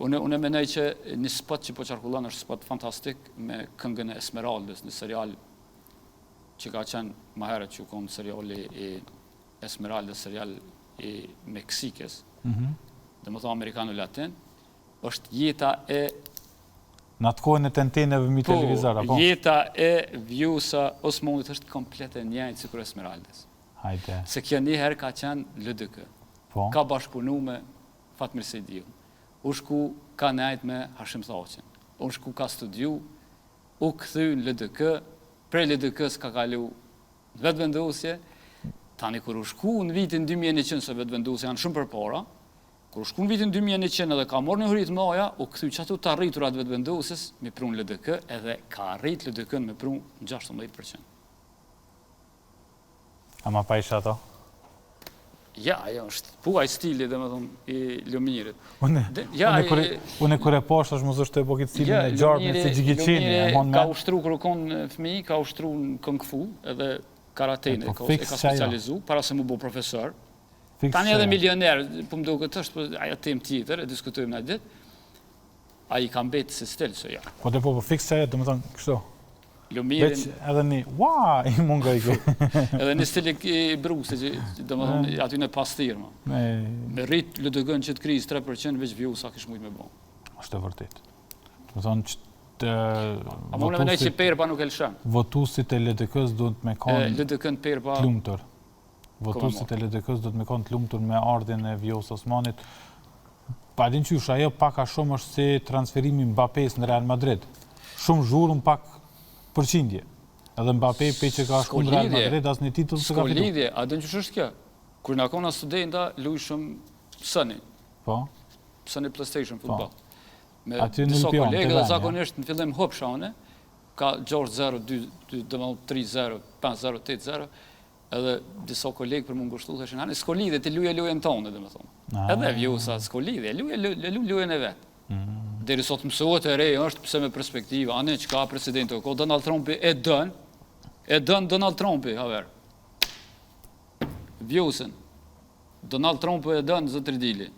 Unë mendoj që një spot që po qarkullon është spot fantastik me këngën e Esmeraldës në serial që ka qenë më herët që konë seriali i Esmeraldës, serial i Meksikës, dhe më thonë Amerikanu Latin, është jeta e... Në atë kohën e tenteneve mi televizora, po? Jeta e Vjusa Osmonit është komplet e njëjtë si kur Esmeraldës. Hajde. Se kjo njëherë ka qenë LDK. Po? Ka bashkëpunu me Fatmir Sejdiu. U shku ka nejt me Hashim Thaqin. U shku ka studiu, u këthy në LDK, prej LDK s'ka kalu vetëvendosje, tani kur u shku në vitin 2100, se vetëvendosje janë shumë për para, kur u shku në vitin 2100 edhe ka morë një hërit maja, u këthy që ato të arriturat vetëvendosjes me prun LDK, edhe ka arrit LDK me prun 16%. Ama pa isha ato? Ja, ajo është puaj stili dhe më thonë i Lumirit. Une kure poshtë është mësë është të epokit stilin e gjarëme si Gjigiqini. Lumiri ka ushtru kërë konë fëmi, ka ushtru në Kung Fu edhe karatene, e ka specializu, para se mu bo profesor. Tani edhe milioner, po më do këtë është, aja tem tjetër, e diskutojmë në ditë, a i kam betë si stil, so ja. Po të po, fix që e, dhe më thonë, kështu. Lumirin... Veç edhe një, i munga i kjo. Edhe një stil i bruse, që dhe më thonë, aty në pastirë, ma. Me rritë LDK-n që të krizë 3%, veç Vjusa kish mujtë me bo. Është e vërtit. Dhe thonë që të... A më në menoj që Perpa nuk e lëshem. Votusit e LDK-s duhet me konë LDK-n Perpa... të lumëtër. Votusit e LDK-s duhet me konë të lumëtër me ardhin e Vjosa Osmanit. Pa din qysh, ajo pak a shumë është si transferimi Mbappé's në Real Madrid. Shumë zhurën pak përqindje. Edhe Mbappé pe që ka shku në Real Madrid, as një titull të ka fitu. Lidhje, a dënë që është kjo? Kur në akona studenta, lujshëm Sony. Po? Sony PlayStation Football. Me aty në disa Lpion, kolegë dhe zakonisht në fillim hop shane, ka George 0, 2, 3-0, 5-0, 8-0, edhe disa kolegë për më ngushtu, theshin, hani, s'ko lidhje, ti luje në tonë, dhe me thonë. Edhe Vjusa, s'ko lidhje, luje në vetë. Deri sot mësohet e re është pëse me perspektiva, anë që ka presidenti, ko Donald Trumpi e dën Donald Trumpi, haver. Vjusën, Donald Trumpi e dën zëtëri dili.